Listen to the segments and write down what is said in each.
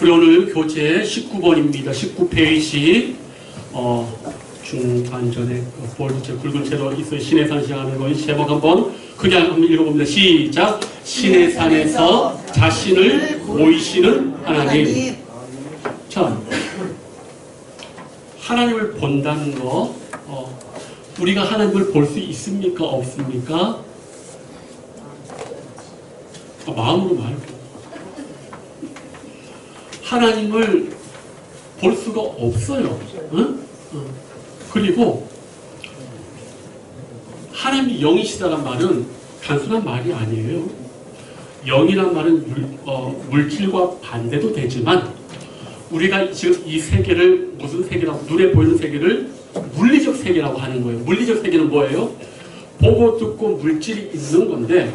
우리 오늘 교재 19번입니다. 19페이지 중반전에 볼체 굵은 채로 있어요. 신해산 시하는 거의 제목 한번 크게 한번 읽어봅니다. 시작. 신해산에서 자신을 보이시는 하나님. 자, 하나님을 본다는 거 우리가 하나님을 볼 수 있습니까? 없습니까? 마음으로 말고 하나님을 볼 수가 없어요. 응? 그리고 하나님이 영이시다는 말은 단순한 말이 아니에요. 영이란 말은 물질과 반대도 되지만 우리가 지금 이 세계를 무슨 세계라고, 눈에 보이는 세계를 물리적 세계라고 하는 거예요. 물리적 세계는 뭐예요? 보고 듣고 물질이 있는 건데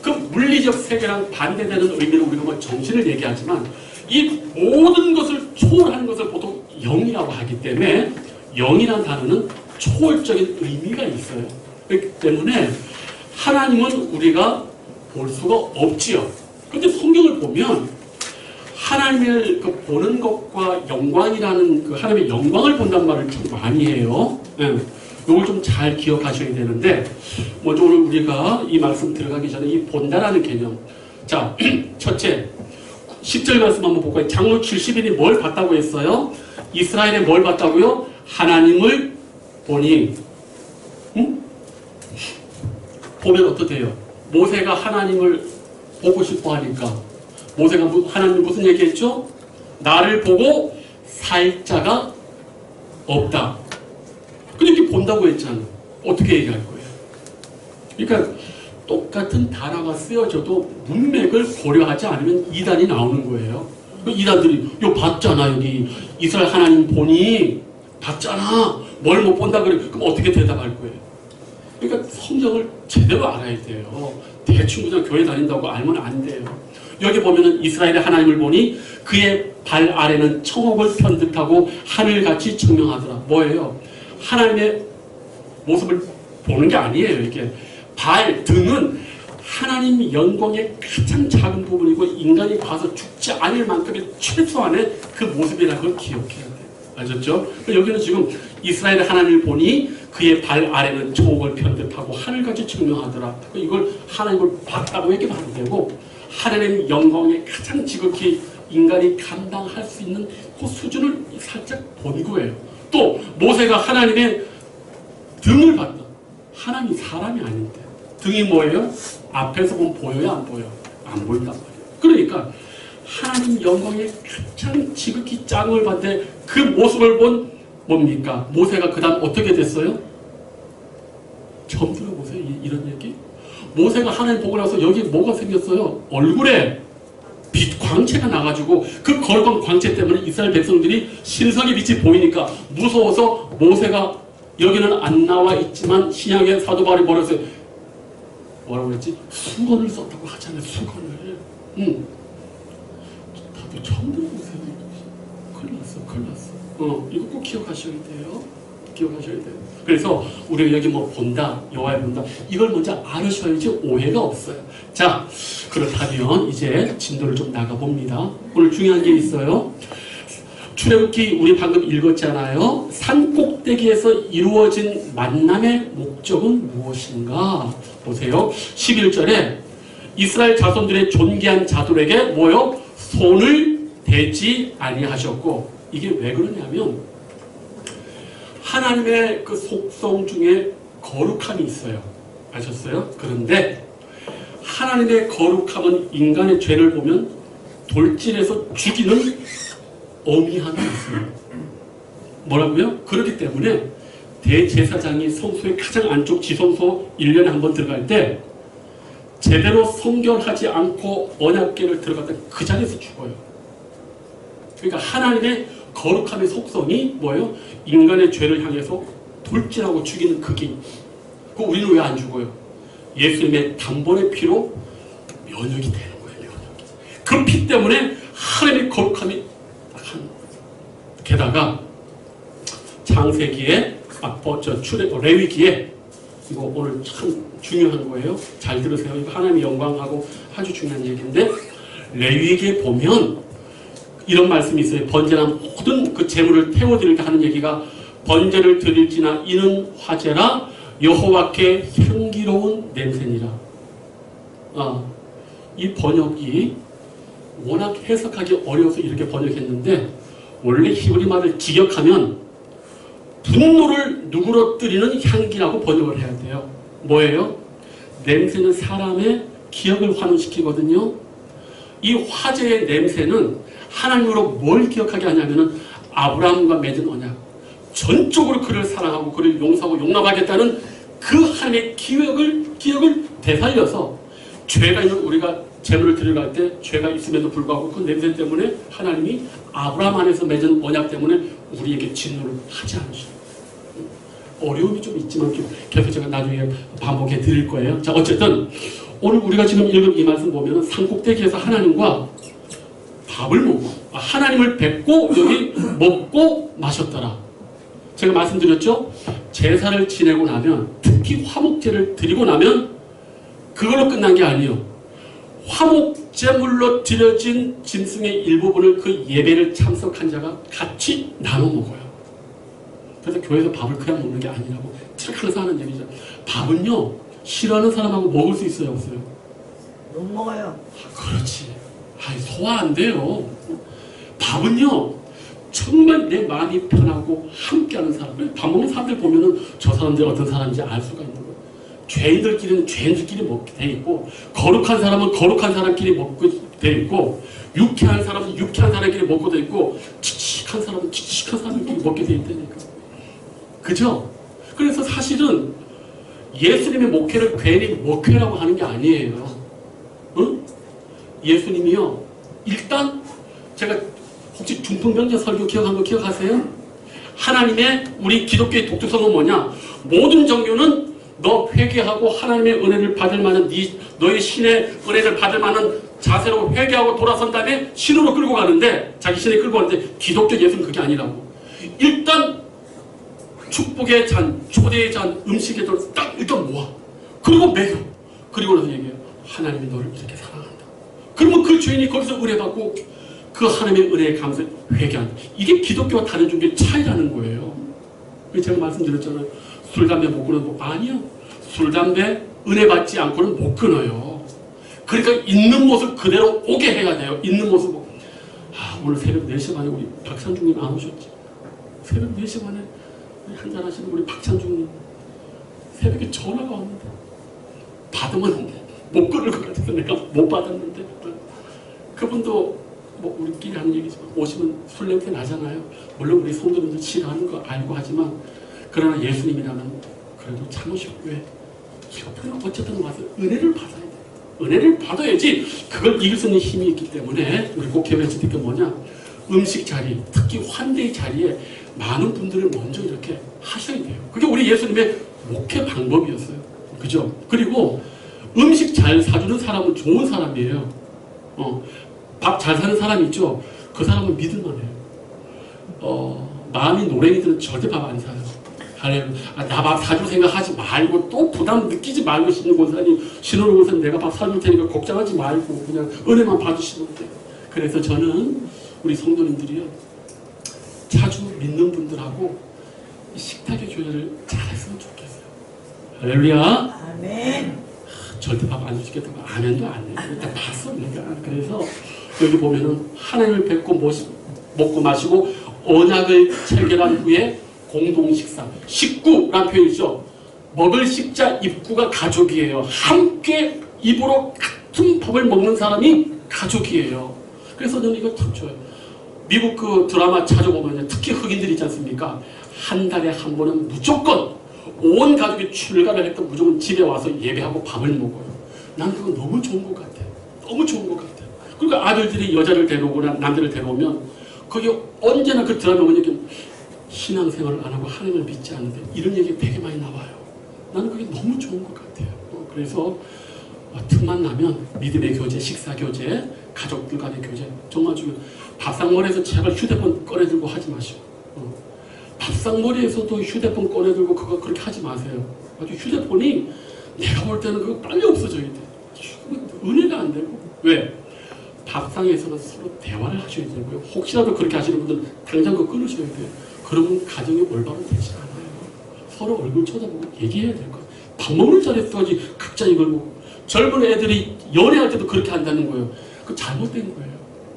그 물리적 세계랑 반대되는 의미로 우리가 뭐 정신을 얘기하지만 이 모든 것을 초월하는 것을 보통 영이라고 하기 때문에 영이라는 단어는 초월적인 의미가 있어요. 그렇기 때문에 하나님은 우리가 볼 수가 없지요. 그런데 성경을 보면 하나님을 그 보는 것과 영광이라는 그 하나님의 영광을 본단 말을 참 많이 해요. 이걸 좀 잘 기억하셔야 되는데 먼저 오늘 우리가 이 말씀 들어가기 전에 이 본다라는 개념. 자, 첫째 10절 말씀 한번 볼까요? 장로 70인이 뭘 봤다고 했어요? 이스라엘에 뭘 봤다고요? 하나님을 보니. 응? 보면 어떠세요? 모세가 하나님을 보고 싶어 하니까 모세가 하나님 무슨 얘기했죠? 나를 보고 살 자가 없다. 근데 이렇게 본다고 했잖아. 어떻게 얘기할 거예요? 그러니까 똑같은 단어가 쓰여져도 문맥을 고려하지 않으면 이단이 나오는 거예요. 이단들이 요 봤잖아, 여기 이스라엘 하나님 보니 봤잖아. 뭘 못 본다 그래. 그럼 어떻게 대답할 거예요? 그러니까 성경을 제대로 알아야 돼요. 대충 그냥 교회 다닌다고 알면 안 돼요. 여기 보면은 이스라엘의 하나님을 보니 그의 발 아래는 청옥을 편득하고 하늘같이 청명하더라. 뭐예요? 하나님의 모습을 보는 게 아니에요. 이게 발, 등은 하나님 영광의 가장 작은 부분이고 인간이 봐서 죽지 않을 만큼의 최소한의 그 모습이라는 걸 기억해야 돼요. 아셨죠? 여기는 지금 이스라엘의 하나님을 보니 그의 발 아래는 청옥을 편득하고 하늘같이 청명하더라. 이걸 하나님을 봤다고 얘기하면 안 되고 하나님 영광의 가장 지극히 인간이 감당할 수 있는 그 수준을 살짝 본 거예요. 또 모세가 하나님의 등을 봤다. 하나님이 사람이 아닌데 등이 뭐예요? 앞에서 보면 보여요? 안 보여? 안 보인단 말이에요. 그러니까 하나님 영광의 가장 지극히 작은 걸 봤는데 그 모습을 본 뭡니까? 모세가 그 다음 어떻게 됐어요? 처음 들어보세요. 이런 얘기? 모세가 하나님 보고 나서 여기 뭐가 생겼어요? 얼굴에 빛, 광채가 나가지고 그 거룩한 광채 때문에 이스라엘 백성들이 신성의 빛이 보이니까 무서워서 모세가 여기는 안 나와 있지만 신약의 사도 바울이 뭐라고 했지? 수건을 썼다고 하잖아요. 수건을. 다들 처음 들어보세요. 큰일 났어. 이거 꼭 기억하셔야 돼요. 그래서 우리가 여기 뭐 본다, 여호와를 본다, 이걸 먼저 알으셔야지 오해가 없어요. 자, 그렇다면 이제 진도를 좀 나가봅니다. 오늘 중요한 게 있어요. 출애굽기 우리 방금 읽었잖아요. 산 꼭대기에서 이루어진 만남의 목적은 무엇인가? 보세요. 11절에 이스라엘 자손들의 존귀한 자들에게 뭐요? 손을 대지 아니하셨고, 이게 왜 그러냐면 하나님의 그 속성 중에 거룩함이 있어요. 아셨어요? 그런데 하나님의 거룩함은 인간의 죄를 보면 돌진해서 죽이는 어미함이 있어요. 뭐라고요? 그렇기 때문에 대제사장이 성소의 가장 안쪽 지성소 1년에 한 번 들어갈 때 제대로 성결하지 않고 언약궤를 들어갔다 그 자리에서 죽어요. 그러니까 하나님의 거룩함의 속성이 뭐예요? 인간의 죄를 향해서 돌진하고 죽이는 그 길. 그 우리는 왜 안 죽어요? 예수님의 단번의 피로 면역이 되는 거예요. 그 피 때문에 하나님의 거룩함이 게다가 창세기에 레위기에 이거 오늘 참 중요한 거예요. 잘 들으세요. 이거 하나님의 영광하고 아주 중요한 얘기인데 레위기에 보면 이런 말씀이 있어요. 번제나 모든 그 재물을 태워드릴 때 하는 얘기가 번제를 드릴지나 이는 화제라 여호와께 향기로운 냄새니라. 이 번역이 워낙 해석하기 어려워서 이렇게 번역했는데 원래 히브리 말을 직역하면 분노를 누그러뜨리는 향기라고 번역을 해야 돼요. 뭐예요? 냄새는 사람의 기억을 환원시키거든요. 이 화제의 냄새는 하나님으로 뭘 기억하게 하냐면은 아브라함과 맺은 언약, 전적으로 그를 사랑하고 그를 용서하고 용납하겠다는 그 하나님의 기억을 되살려서 죄가 있는 우리가 제물을 드리러 갈 때 죄가 있음에도 불구하고 그 냄새 때문에 하나님이 아브라함 안에서 맺은 언약 때문에 우리에게 진노를 하지 않으시죠. 어려움이 좀 있지만 계속 제가 나중에 반복해 드릴 거예요. 자, 어쨌든 오늘 우리가 지금 읽은 이 말씀 보면은 산꼭대기에서 하나님과 밥을 먹고 하나님을 뵙고 여기 먹고 마셨더라. 제가 말씀드렸죠? 제사를 지내고 나면 특히 화목제를 드리고 나면 그걸로 끝난 게 아니에요. 화목제물로 드려진 짐승의 일부분을 그 예배를 참석한 자가 같이 나눠 먹어요. 그래서 교회에서 밥을 그냥 먹는 게 아니라고 항상 하는 얘기죠. 밥은요, 싫어하는 사람하고 먹을 수 있어요, 없어요? 못 먹어요. 그렇지. 소화 안 돼요. 밥은요, 정말 내 마음이 편하고 함께하는 사람. 밥 먹는 사람들 보면은 저 사람들이 어떤 사람인지 알 수가 있는 거예요. 죄인들끼리는 죄인들끼리 먹게 돼 있고, 거룩한 사람은 거룩한 사람끼리 먹게 돼 있고, 유쾌한 사람은 유쾌한 사람끼리 먹고 돼 있고, 칙칙한 사람은 칙칙한 사람끼리 먹게 돼 있다니까. 그죠? 그래서 사실은 예수님의 목회를 괜히 목회라고 하는 게 아니에요. 응? 예수님이요, 일단 제가 혹시 중풍병자 설교 기억한 거 기억하세요? 하나님의 우리 기독교의 독특성은 뭐냐? 모든 종교는 너 회개하고 하나님의 은혜를 받을 만한 너의 신의 은혜를 받을 만한 자세로 회개하고 돌아선 다음에 신으로 끌고 가는데, 자기 신에 끌고 가는데, 기독교 예수는 그게 아니라고. 일단 축복의 잔, 초대의 잔, 음식의 돌 딱 일단 모아. 그리고 먹여. 그리고 나서 얘기해요. 하나님이 너를 이렇게 사랑한다. 그러면 그 주인이 거기서 은혜받고 그 하나님의 은혜에 감사해 회개한다. 이게 기독교와 다른 종교의 차이라는 거예요. 제가 말씀드렸잖아요. 술, 담배 못 끊어도 뭐, 아니요. 술, 담배 은혜 받지 않고는 못 끊어요. 그러니까 있는 모습 그대로 오게 해야 돼요. 있는 모습. 오늘 새벽 4시 반에 우리 박찬중님 안 오셨지? 새벽 4시 반에 한잔하시는 우리 박찬중님 새벽에 전화가 왔는데 받으면 못 끊을 것 같아서 내가 못 받았는데, 그분도 뭐 우리끼리 하는 얘기지만 오시면 술 냄새 나잖아요. 물론 우리 성도님들 싫어하는 거 알고 하지만, 그러나 예수님이라면 그래도 참으시고, 왜? 이것들은 어쨌든 와서 은혜를 받아야 돼. 은혜를 받아야지 그걸 이길 수 있는 힘이 있기 때문에 우리 꼭 기억하실 게 뭐냐? 음식 자리, 특히 환대의 자리에 많은 분들을 먼저 이렇게 하셔야 돼요. 그게 우리 예수님의 목회 방법이었어요. 그죠? 그리고 음식 잘 사주는 사람은 좋은 사람이에요. 밥 잘 사는 사람 있죠? 그 사람은 믿을만해요. 마음이 노랭이들은 절대 밥 안 사요. 나 밥 사줄 생각하지 말고, 또 부담 느끼지 말고, 신흥권사님, 신흥권사님 내가 밥 사줄 테니까 걱정하지 말고 그냥 은혜만 받으시면 돼요. 그래서 저는 우리 성도님들이요, 자주 믿는 분들하고 식탁의 교제를 잘했으면 좋겠어요. 할렐루야. 아멘. 절대 밥 안 주시겠다고 아멘도 안 해요. 일단 봤어 내가. 그래서 여기 보면은 하나님을 뵙고 먹고 마시고 언약을 체결한 후에 공동 식사, 식구라는 표현이죠. 먹을 식자 입구가 가족이에요. 함께 입으로 같은 밥을 먹는 사람이 가족이에요. 그래서 저는 이거 참 좋아요. 미국 그 드라마 자주 보면 특히 흑인들 있지 않습니까? 한 달에 한 번은 무조건 온 가족이 출가를 했던 무조건 집에 와서 예배하고 밥을 먹어요. 난 그거 너무 좋은 것 같아요. 너무 좋은 것 같아요. 그리고 아들들이 여자를 데려오거나 남자를 데려오면 거기 언제나 그 드라마 보면 이렇게 신앙생활을 안 하고 하나님을 믿지 않는데 이런 얘기 되게 많이 나와요. 나는 그게 너무 좋은 것 같아요. 그래서 틈만 나면 믿음의 교제, 식사 교제, 가족들 간의 교제 정말 중요해요. 밥상머리에서 제발 휴대폰 꺼내들고 하지 마시고, 밥상머리에서도 휴대폰 꺼내들고 그거 그렇게 하지 마세요. 아주 휴대폰이 내가 볼 때는 그거 빨리 없어져야 돼. 은혜가 안 되고. 왜? 밥상에서는 서로 대화를 하셔야 되고요. 혹시라도 그렇게 하시는 분들은 당장 그거 끊으셔야 돼요. 그러면 가정이 올바로 되지 않아요. 서로 얼굴 쳐다보고 얘기해야 될 거예요. 밥 먹는 자리에서 까지 각자 이걸 먹고 젊은 애들이 연애할 때도 그렇게 한다는 거예요. 그 잘못된 거예요.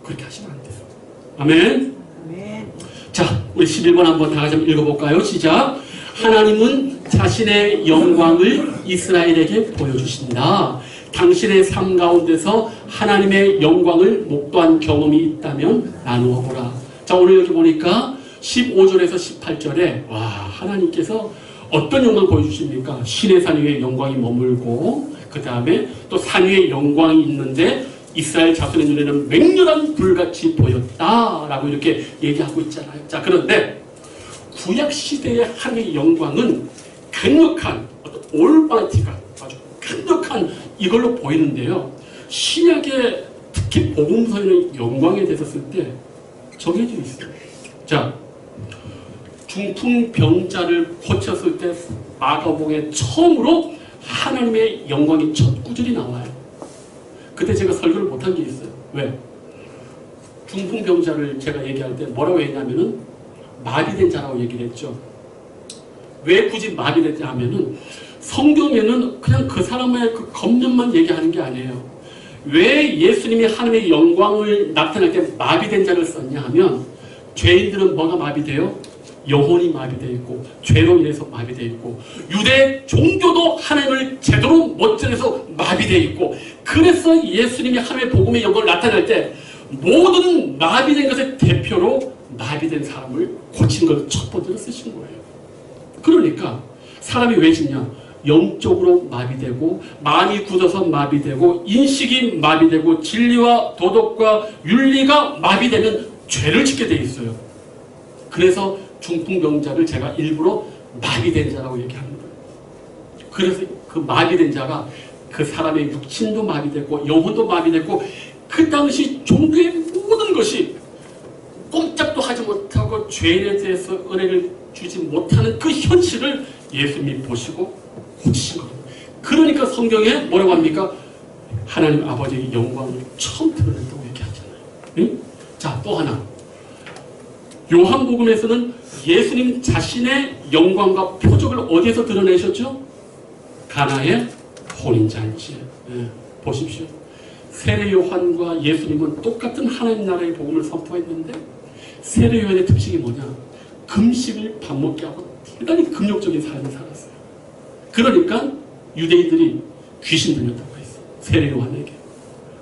그렇게 하시면 안 돼요. 아멘. 아멘. 자, 우리 11번 한번 다 같이 한번 읽어볼까요? 시작. 하나님은 자신의 영광을 이스라엘에게 보여주신다. 당신의 삶 가운데서 하나님의 영광을 목도한 경험이 있다면 나누어 보라. 자, 오늘 여기 보니까 15절에서 18절에 와, 하나님께서 어떤 영광을 보여주십니까? 신의 산 위에 영광이 머물고 그 다음에 또 산 위에 영광이 있는데 이스라엘 자손의 눈에는 맹렬한 불같이 보였다라고 이렇게 얘기하고 있잖아요. 자, 그런데 구약시대의 하나님의 영광은 강력한 올바이티가 아주 강력한 이걸로 보이는데요. 신약의 특히 복음서에는 영광에 대해서 쓸 때 정해져 있어요. 자, 중풍병자를 고쳤을 때 마가복음에 처음으로 하나님의 영광이 첫 구절이 나와요. 그때 제가 설교를 못한 게 있어요. 왜? 중풍병자를 제가 얘기할 때 뭐라고 했냐면은 마비된 자라고 얘기를 했죠. 왜 굳이 마비됐냐 하면은 성경에는 그냥 그 사람의 그 겉면만 얘기하는 게 아니에요. 왜 예수님이 하나님의 영광을 나타낼 때 마비된 자를 썼냐 하면 죄인들은 뭐가 마비돼요? 영혼이 마비되어 있고 죄로 인해서 마비되어 있고 유대 종교도 하나님을 제대로 못 전해서 마비되어 있고 그래서 예수님이 하나님의 복음의 영광을 나타낼 때 모든 마비된 것의 대표로 마비된 사람을 고친 걸 첫 번째로 쓰신 거예요. 그러니까 사람이 왜 짓냐? 영적으로 마비되고 마음이 굳어서 마비되고 인식이 마비되고 진리와 도덕과 윤리가 마비되면 죄를 짓게 돼 있어요. 그래서 중풍병자를 제가 일부러 마비된 자라고 얘기하는 거예요. 그래서 그 마비된 자가 그 사람의 육신도 마비됐고 영혼도 마비됐고 그 당시 종교의 모든 것이 꼼짝도 하지 못하고 죄인에 대해서 은혜를 주지 못하는 그 현실을 예수님이 보시고 고치신 겁니다. 그러니까 성경에 뭐라고 합니까? 하나님 아버지의 영광을 처음 드러낸다고 얘기하잖아요. 응? 자, 또 하나. 요한복음에서는 예수님 자신의 영광과 표적을 어디에서 드러내셨죠? 가나의 혼인잔치에. 네, 보십시오. 세례 요한과 예수님은 똑같은 하나님 나라의 복음을 선포했는데 세례 요한의 특징이 뭐냐? 금식을 밥 먹게 하고 대단히 금욕적인 삶을 살았어요. 그러니까 유대인들이 귀신 들렸다고 했어요. 세례 요한에게.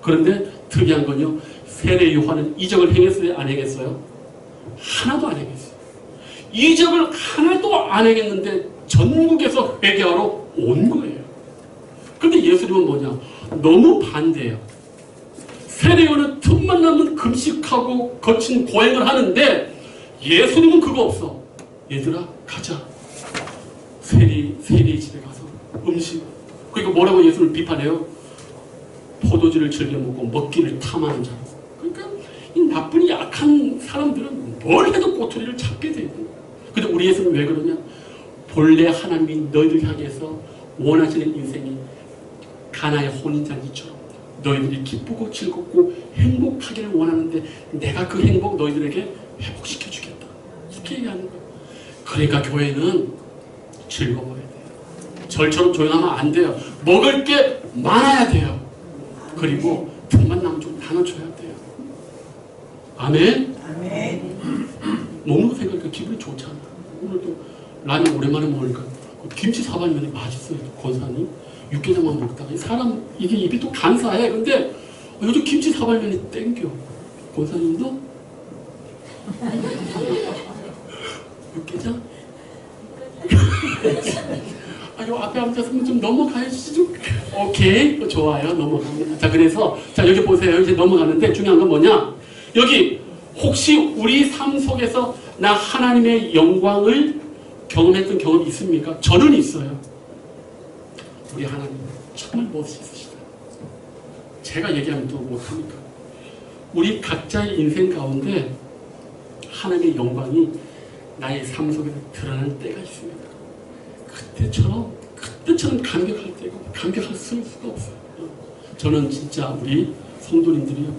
그런데 특이한 건요. 세례 요한은 이적을 행했어요? 안 행했어요? 하나도 안 행했어요. 이적을 하나도 안 행했는데 전국에서 회개하러 온 거예요. 그런데 예수님은 뭐냐? 너무 반대예요. 세례요한은 틈만 나면 금식하고 거친 고행을 하는데 예수님은 그거 없어. 얘들아 가자. 세리 집에 가서 음식. 그러니까 뭐라고 예수를 비판해요? 포도주를 즐겨 먹고 먹기를 탐하는 자. 그러니까 이 나쁜 약한 사람들은 뭘 해도 꼬투리를 잡게 돼 있는 거야. 근데 우리 예수는 왜 그러냐? 본래 하나님이 너희를 향해서 원하시는 인생이 가나의 혼인잔치처럼 너희들이 기쁘고 즐겁고 행복하기를 원하는데 내가 그 행복 너희들에게 회복시켜 주겠다. 이렇게 얘기하는 거예요. 그러니까 교회는 즐거워야 돼요. 절처럼 조용하면 안 돼요. 먹을 게 많아야 돼요. 그리고 틈만 나면 좀 나눠줘야 돼요. 아멘? 아멘. 먹는 거 생각하니까 기분이 좋잖아. 오늘도 라면 오랜만에 먹으니까 김치 사발면이 맛있어요. 권사님. 육개장만 먹다가 사람 이게 입이 또 간사해. 근데 요즘 김치 사발면이 땡겨. 권사님도? 육개장? 요 앞에 앉아서 좀 넘어가야지 좀. 오케이. 좋아요. 넘어갑니다. 자, 그래서 자 여기 보세요. 이제 넘어가는데 중요한 건 뭐냐? 여기 혹시 우리 삶 속에서 나 하나님의 영광을 경험했던 경험이 있습니까? 저는 있어요. 우리 하나님 정말 멋있으시다. 제가 얘기하면 또 못하니까. 우리 각자의 인생 가운데 하나님의 영광이 나의 삶 속에서 드러나는 때가 있습니다. 그때처럼 감격할 때가 감격할 수가 없어요. 저는 진짜 우리 성도님들이요.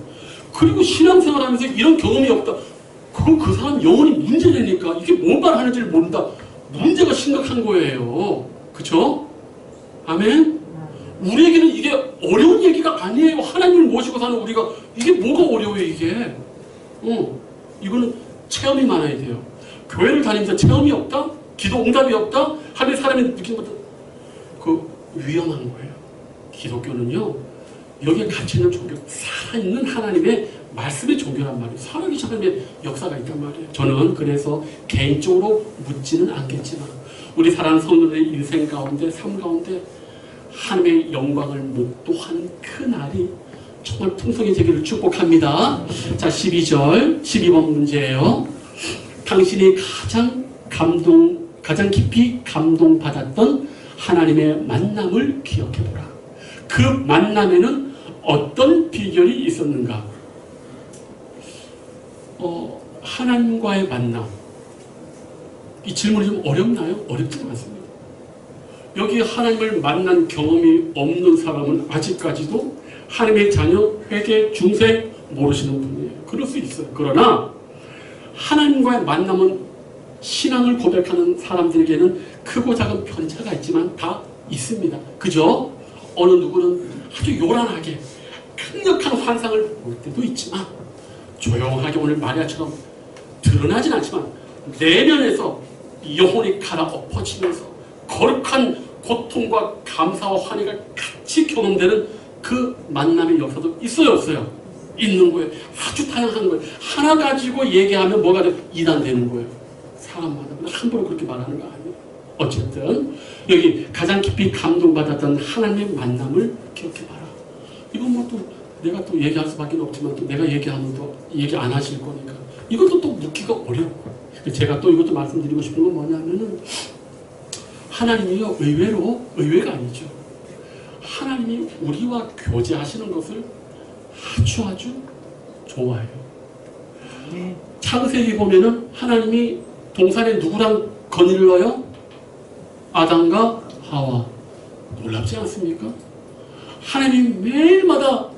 그리고 신앙생활하면서 이런 경험이 없다. 그럼 그 사람 영혼이 문제되니까 이게 뭔 말 하는지를 모른다. 문제가 심각한 거예요. 그쵸? 아멘? 우리에게는 이게 어려운 얘기가 아니에요. 하나님을 모시고 사는 우리가 이게 뭐가 어려워요 이게. 이거는 체험이 많아야 돼요. 교회를 다니면서 체험이 없다? 기도 응답이 없다? 하루에 사람이 느끼는 것도 그 위험한 거예요. 기독교는요. 여기에 갇혀있는 종교, 살아있는 하나님의 말씀의 종교란 말이에요. 살아계신 하나님의 역사가 있단 말이에요. 저는 그래서 개인적으로 묻지는 않겠지만 우리 사랑하는 성도들의 인생 가운데, 삶 가운데 하나님의 영광을 목도하는 그 날이 정말 풍성해지기를 축복합니다. 자, 12번 문제예요. 당신이 가장 깊이 감동받았던 하나님의 만남을 기억해보라. 그 만남에는 어떤 비결이 있었는가? 하나님과의 만남. 이 질문이 좀 어렵나요? 어렵지 않습니다. 여기 하나님을 만난 경험이 없는 사람은 아직까지도 하나님의 자녀, 회개, 중생 모르시는 분이에요. 그럴 수 있어요. 그러나 하나님과의 만남은 신앙을 고백하는 사람들에게는 크고 작은 편차가 있지만 다 있습니다. 그죠? 어느 누구는 아주 요란하게 강력한 환상을 볼 때도 있지만 조용하게 오늘 마리아처럼 드러나진 않지만 내면에서 영혼이 갈아엎어지면서 거룩한 고통과 감사와 환희가 같이 경험되는 그 만남의 역사도 있어요, 없어요? 있는 거예요. 아주 다양한 거예요. 하나 가지고 얘기하면 뭐가 돼? 이단 되는 거예요. 사람마다. 함부로 그렇게 말하는 거 아니에요. 어쨌든 여기 가장 깊이 감동받았던 하나님의 만남을 기억해봐라. 이건 뭐 또 내가 또 얘기할 수밖에 없지만 또 내가 얘기하면 또 얘기 안 하실 거니까 이것도 또 묻기가 어렵고 제가 또 이것도 말씀드리고 싶은 건 뭐냐면은 하나님이요 의외가 아니죠. 하나님이 우리와 교제하시는 것을 아주 좋아해요. 창세기 보면은 하나님이 동산에 누구랑 거닐러요? 아담과 하와. 놀랍지 않습니까? 하나님이 매일마다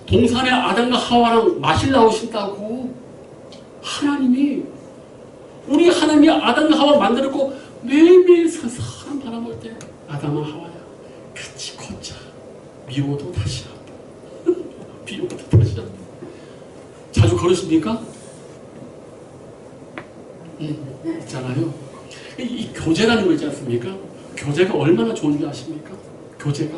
동산에 아담과 하와랑 마실라고 신다고. 하나님이 우리 하나님이 아담과 하와 만들었고 매일매일 사람 바라볼 때 아담과 하와야 같이 걷자. 미워도 다시 한번 비워도 다시 한번. 자주 걸으십니까? 있잖아요. 이 교제라는 거 있지 않습니까? 교제가 얼마나 좋은 줄 아십니까? 교제가.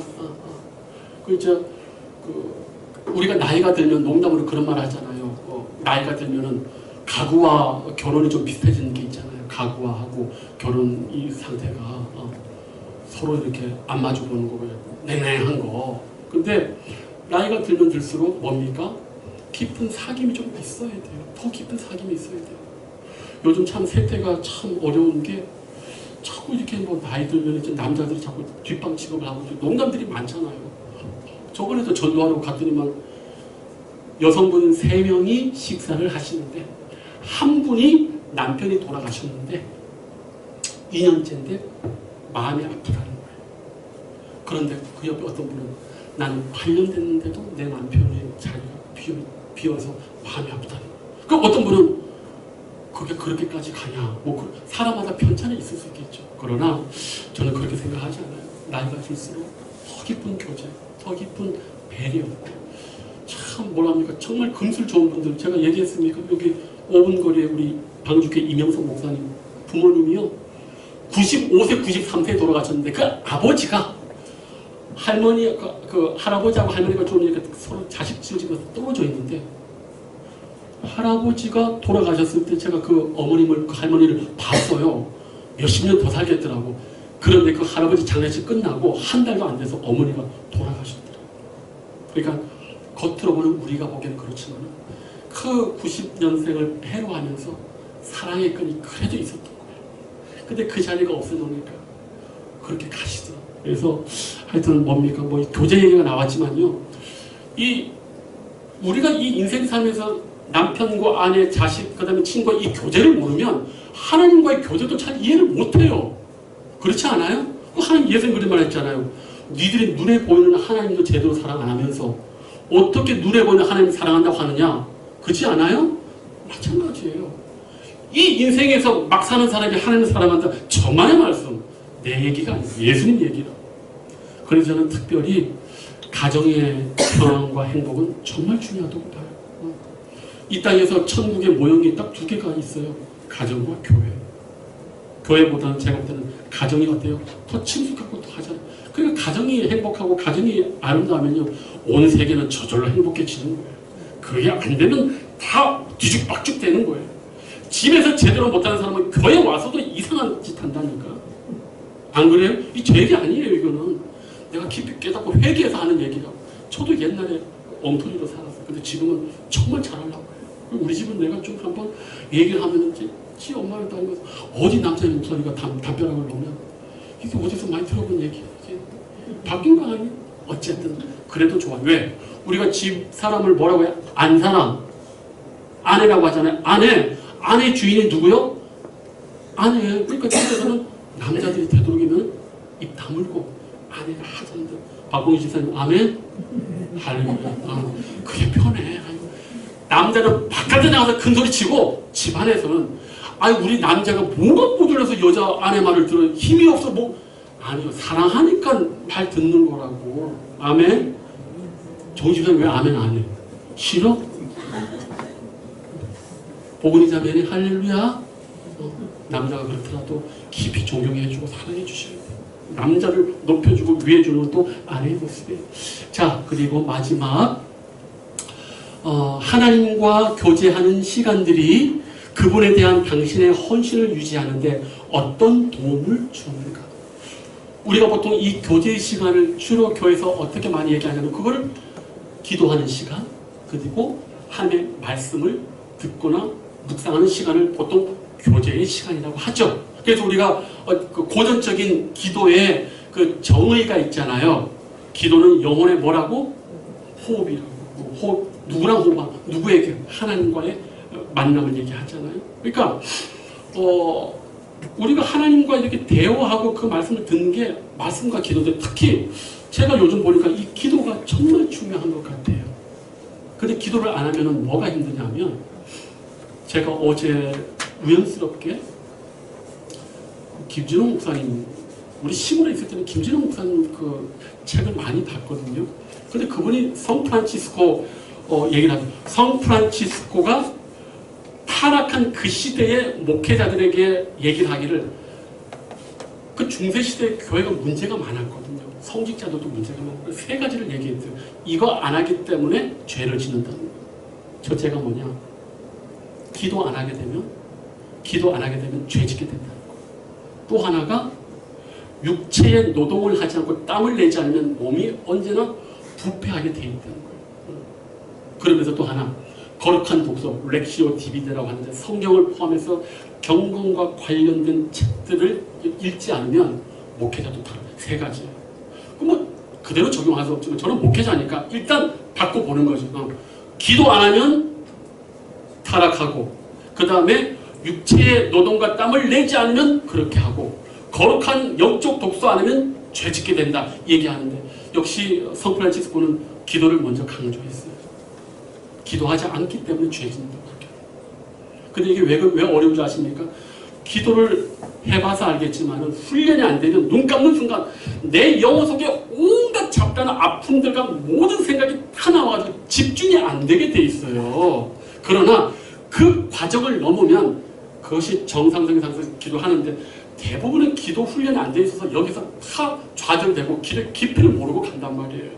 우리가 나이가 들면 농담으로 그런 말 하잖아요. 나이가 들면은 가구와 결혼이 좀 비슷해지는 게 있잖아요. 가구와 결혼 이 상태가 서로 이렇게 안 마주 보는 거예요. 냉랭한 거. 근데 나이가 들면 들수록 뭡니까? 깊은 사귐이 좀 있어야 돼요. 더 깊은 사귐이 있어야 돼요. 요즘 참 세태가 참 어려운 게 자꾸 이렇게 뭐 나이 들면 이제 남자들이 자꾸 뒷방 취급을 하고 농담들이 많잖아요. 저번에도 전도하러 갔더니만 여성분 3명이 식사를 하시는데 한 분이 남편이 돌아가셨는데 2년째인데 마음이 아프다는 거예요. 그런데 그 옆에 어떤 분은 나는 8년 됐는데도 내 남편의 자리가 비어서 마음이 아프다는 거예요. 그럼 어떤 분은 그게 그렇게까지 가냐. 뭐 사람마다 편차는 있을 수 있겠죠. 그러나 저는 그렇게 생각하지 않아요. 나이가 들수록 더 깊은 교제, 더 깊은 배려. 참 뭐랍니까. 정말 금술 좋은 분들. 제가 얘기했습니까? 여기 5분 거리에 우리 방주교회 이명석 목사님 부모님이요. 95세, 93세에 돌아가셨는데 그 아버지가 할머니, 그 할아버지하고 할머니가 좋으니까 서로 자식 지어지면서 떨어져 있는데 할아버지가 돌아가셨을 때 제가 그 어머님을, 그 할머니를 봤어요. 몇십 년 더 살겠더라고. 그런데 그 할아버지 장례식 끝나고 한 달도 안 돼서 어머니가 돌아가셨더라고요. 그러니까 겉으로 보는 우리가 보기에는 그렇지만 그 90년생을 배로하면서 사랑의 끈이 그래도 있었던 거예요. 근데 그 자리가 없어지니까 그렇게 가시더라고요. 그래서 하여튼 뭡니까? 뭐 교제 얘기가 나왔지만요. 우리가 이 인생 삶에서 남편과 아내, 자식, 그 다음에 친구와 이 교제를 모르면 하나님과의 교제도 잘 이해를 못해요. 그렇지 않아요? 하나님 예수님 그런 말 했잖아요. 니들이 눈에 보이는 하나님도 제대로 사랑 안 하면서 어떻게 눈에 보이는 하나님 사랑한다고 하느냐? 그렇지 않아요? 마찬가지예요. 이 인생에서 막 사는 사람이 하나님을 사랑한다. 저만의 말씀. 내 얘기가 아니에요. 예수님 얘기라. 그래서 저는 특별히 가정의 평안과 행복은 정말 중요하다고 봐요. 이 땅에서 천국의 모형이 딱 두 개가 있어요. 가정과 교회. 교회보다는 제가 볼 때는 가정이 어때요? 더 친숙하고 더 하잖아요. 그러니까 가정이 행복하고 가정이 아름다우면요, 온 세계는 저절로 행복해지는 거예요. 그게 안 되면 다 뒤죽박죽 되는 거예요. 집에서 제대로 못하는 사람은 교회 와서도 이상한 짓 한다니까. 안 그래요? 이 제 얘기 아니에요. 이거는 내가 깊이 깨닫고 회개해서 하는 얘기라고. 저도 옛날에 엉터리로 살았어요. 근데 지금은 정말 잘하려고 해요. 우리 집은 내가 좀 한번 얘기를 하면은 지 엄마를 따르면서 어디 남자의 목소리가 담벼락을 놓으면 이게 어디서 많이 들어본 얘기야. 이게 바뀐 거 아니야? 어쨌든 그래도 좋아. 왜? 우리가 집 사람을 뭐라고 해? 안 사람. 아내라고 하잖아요. 아내 주인이 누구요? 아내. 그러니까 집에서는 남자들이 되도록이면 입 다물고 아내가 하자는데. 박봉희 집사님 아멘? 할렐루야. 그게 편해. 남자는 바깥에 나가서 큰 소리 치고 집안에서는 우리 남자가 뭐가 모자라서 여자 아내 말을 들어요. 힘이 없어 뭐. 아니요. 사랑하니까 말 듣는 거라고. 아멘? 정희 집사님 왜 아멘 안 해? 싫어? 보근이 자매니 할렐루야. 남자가 그렇더라도 깊이 존경해주고 사랑해주셔야 돼요. 남자를 높여주고 위해주는 것도 아내의 모습이에요. 자, 그리고 마지막 하나님과 교제하는 시간들이 그분에 대한 당신의 헌신을 유지하는데 어떤 도움을 주는가? 우리가 보통 이 교제의 시간을 주로 교회에서 어떻게 많이 얘기하냐면 그거를 기도하는 시간, 그리고 하나님의 말씀을 듣거나 묵상하는 시간을 보통 교제의 시간이라고 하죠. 그래서 우리가 그 고전적인 기도에 그 정의가 있잖아요. 기도는 영혼의 뭐라고? 호흡이라고. 호흡, 누구랑 호흡하? 누구에게? 하나님과의 만남을 얘기하잖아요. 그러니까 우리가 하나님과 이렇게 대화하고 그 말씀을 듣는 게 말씀과 기도인데, 특히 제가 요즘 보니까 이 기도가 정말 중요한 것 같아요. 근데 기도를 안 하면 뭐가 힘드냐면, 제가 어제 우연스럽게 김진호 목사님, 우리 시골에 있을 때는 김진호 목사님 그 책을 많이 봤거든요. 근데 그분이 성프란치스코 얘기를 하죠. 성프란치스코가 타락한 그 시대의 목회자들에게 얘기를 하기를, 그 중세시대 교회가 문제가 많았거든요. 성직자들도 문제가 많고, 세 가지를 얘기했어요. 이거 안 하기 때문에 죄를 짓는다는 거예요. 첫째가 뭐냐? 기도 안 하게 되면 죄 짓게 된다는 거예요. 또 하나가 육체의 노동을 하지 않고 땀을 내지 않으면 몸이 언제나 부패하게 돼 있다는 거예요. 그러면서 또 하나, 거룩한 독서, 렉시오 디비데라고 하는데 성경을 포함해서 경건과 관련된 책들을 읽지 않으면 목회자도 다 세 가지예요. 그럼 그대로 적용할 수 없지만 저는 목회자니까 일단 바꿔보는 거죠. 기도 안 하면 타락하고, 그 다음에 육체의 노동과 땀을 내지 않으면 그렇게 하고, 거룩한 영적 독서 안 하면 죄 짓게 된다 얘기하는데, 역시 성프란치스코는 기도를 먼저 강조했어요. 기도하지 않기 때문에 죄 짓는다고 그렇게. 근데 이게 왜 어려운 줄 아십니까? 기도를 해봐서 알겠지만 훈련이 안 되면 눈 감는 순간 내 영혼 속에 온갖 잡다한 아픔들과 모든 생각이 다 나와가지고 집중이 안 되게 돼 있어요. 그러나 그 과정을 넘으면 그것이 정상적인 기도하는데, 대부분은 기도 훈련이 안 돼 있어서 여기서 다 좌절되고 길의 깊이를 모르고 간단 말이에요.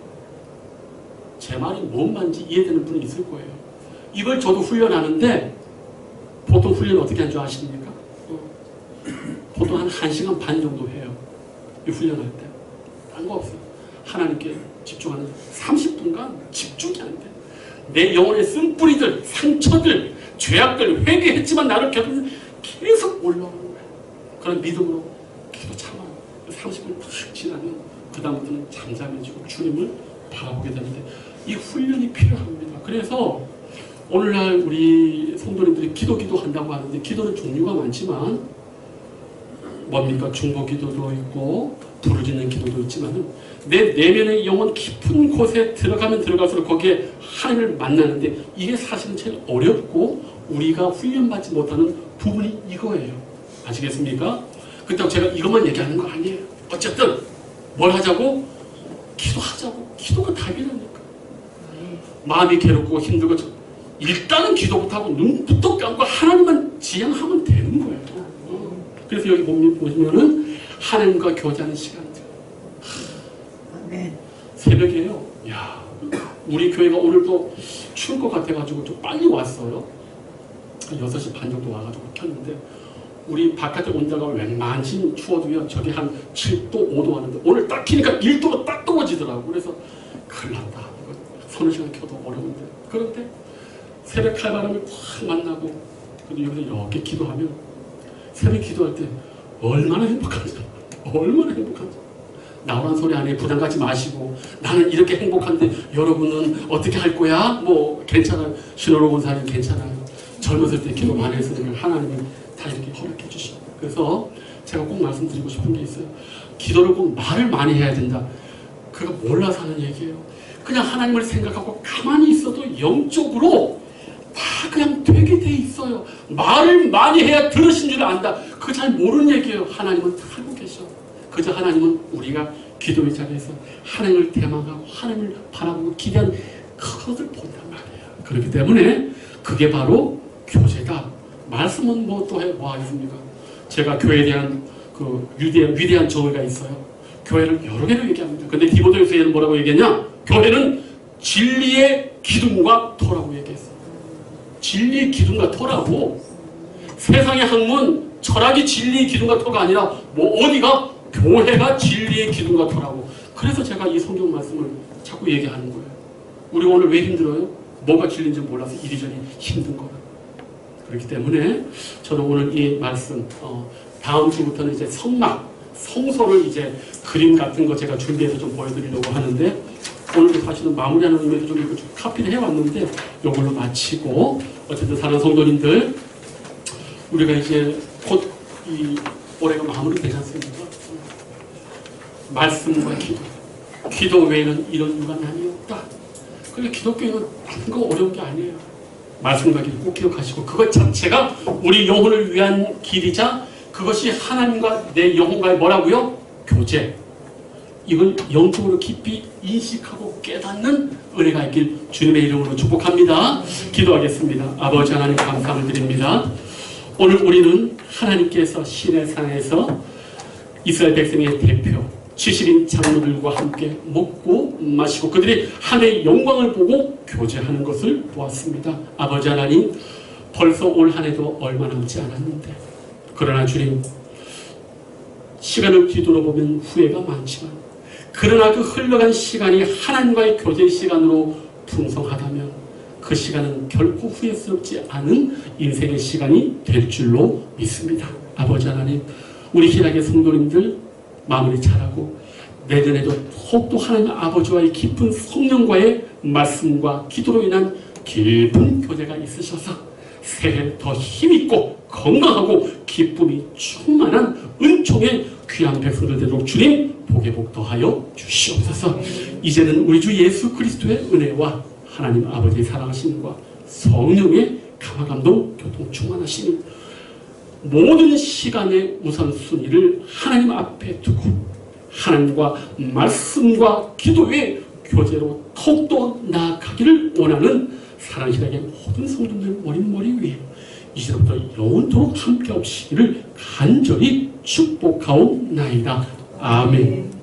제 말이 뭔 말인지 이해되는 분이 있을 거예요. 이걸 저도 훈련하는데, 보통 훈련 어떻게 하는 줄 아십니까? 보통 한 1시간 반 정도 해요. 이 훈련할 때. 딴 거 없어요. 하나님께 집중하는 30분간 집중이 안 돼. 내 영혼의 쓴뿌리들, 상처들, 죄악들, 회개했지만 나를 계속 올라오는 거야. 그런 믿음으로 기도 참아요. 30분 탁 지나면 그 다음부터는 잠잠해지고 주님을 바라보게 되는데, 이 훈련이 필요합니다. 그래서 오늘날 우리 성도님들이 기도한다고 하는데, 기도는 종류가 많지만 뭡니까? 중보 기도도 있고 부르짖는 기도도 있지만 내 내면의 영혼 깊은 곳에 들어가면 들어갈수록 거기에 하나님을 만나는데 이게 사실은 제일 어렵고 우리가 훈련받지 못하는 부분이 이거예요. 아시겠습니까? 그렇다고 제가 이것만 얘기하는 거 아니에요. 어쨌든 뭘 하자고? 기도하자고. 기도가 답이라니까. 마음이 괴롭고 힘들고 일단은 기도부터 하고 눈부터 감고 하나님만 지향하면 되는 거예요. 그래서 여기 보시면은 하나님과 교제하는 시간들. 아멘. 새벽에요. 야, 우리 교회가 오늘도 추울 것 같아가지고 좀 빨리 왔어요. 한 6시 반 정도 와가지고 켰는데 우리 바깥에 온다가 웬만치 추워도요. 저기 한 7도, 5도 하는데 오늘 딱 키니까 1도로 딱 떨어지더라고. 그래서 큰일 났다. 이거 서너 시간 켜도 어려운데. 그런데 새벽 칼바람을 확 만나고 그리고 여기서 이렇게 기도하면 새벽 기도할 때 얼마나 행복한지 얼마나 행복한지 나오란 소리 안에 부담 갖지 마시고 나는 이렇게 행복한데 여러분은 어떻게 할 거야? 뭐 괜찮아요. 신호로 온 사람이 괜찮아요. 젊었을 때 기도 많이 했으니까 하나님이 다 이렇게 허락해 주시고 그래서 제가 꼭 말씀드리고 싶은 게 있어요. 기도를 꼭 말을 많이 해야 된다. 그거 몰라서 하는 얘기예요. 그냥 하나님을 생각하고 가만히 있어도 영적으로 다 그냥 되게 돼 있어요. 말을 많이 해야 들으신 줄 안다. 그거 잘 모르는 얘기예요. 하나님은 다 알고 계셔. 그저 하나님은 우리가 기도의 자리에서 하나님을 대망하고 하나님을 바라보고 기대하는 그것을 본단 말이에요. 그렇기 때문에 그게 바로 교제다. 말씀은 뭐 또 뭐 하겠습니까? 제가 교회에 대한 그 위대한 정의가 있어요. 교회를 여러 개로 얘기합니다. 근데 디모데후서에는 뭐라고 얘기했냐? 교회는 진리의 기둥과 터라고 얘기했어요. 진리의 기둥과 터라고. 세상의 학문 철학이 진리의 기둥과 터가 아니라 뭐 어디가 교회가 진리의 기둥과 터라고. 그래서 제가 이 성경 말씀을 자꾸 얘기하는 거예요. 우리가 오늘 왜 힘들어요? 뭐가 진리인지 몰라서 이리저리 힘든 거예요. 그렇기 때문에 저는 오늘 이 말씀 다음 주부터는 이제 성소를 이제 그림 같은 거 제가 준비해서 좀 보여드리려고 하는데 오늘도 사실은 마무리하는 의미에서 좀 이거 좀 카피를 해왔는데 이걸로 마치고 어쨌든 사랑하는 성도님들 우리가 이제 곧 이 올해가 마무리되지 않습니까? 말씀과 기도 외에는 이런 유관함이 없다. 그러니까 기독교는 다른 거 어려운 게 아니에요. 말씀과 기도 꼭 기억하시고 그것 자체가 우리 영혼을 위한 길이자 그것이 하나님과 내 영혼과의 뭐라고요? 교제. 이걸 영적으로 깊이 인식하고 깨닫는 은혜가 있길 주님의 이름으로 축복합니다. 기도하겠습니다. 아버지 하나님 감사를 드립니다. 오늘 우리는 하나님께서 시내산에서 이스라엘 백성의 대표 70인 장로들과 함께 먹고 마시고 그들이 하나님의 영광을 보고 교제하는 것을 보았습니다. 아버지 하나님 벌써 올 한 해도 얼마 남지 않았는데 그러나 주님 시간을 뒤돌아보면 후회가 많지만 그러나 그 흘러간 시간이 하나님과의 교제 시간으로 풍성하다면 그 시간은 결코 후회스럽지 않은 인생의 시간이 될 줄로 믿습니다. 아버지 하나님 우리 희락의 성도님들 마무리 잘하고 내년에도 더욱더 하나님 아버지와의 깊은 성령과의 말씀과 기도로 인한 깊은 교제가 있으셔서 새해 더 힘있고 건강하고 기쁨이 충만한 은총의 귀한 백성들 되도록 주님 복에 복 더하여 주시옵소서. 이제는 우리 주 예수 그리스도의 은혜와 하나님 아버지의 사랑하심과 성령의 감화감동 교통 충만하심이 모든 시간의 우선순위를 하나님 앞에 두고 하나님과 말씀과 기도의 교제로 더욱더 나아가기를 원하는 사랑시락의 모든 성도들 머리 위에 이제부터 영원토록 함께 없이기를 간절히 축복하옵나이다. 아멘.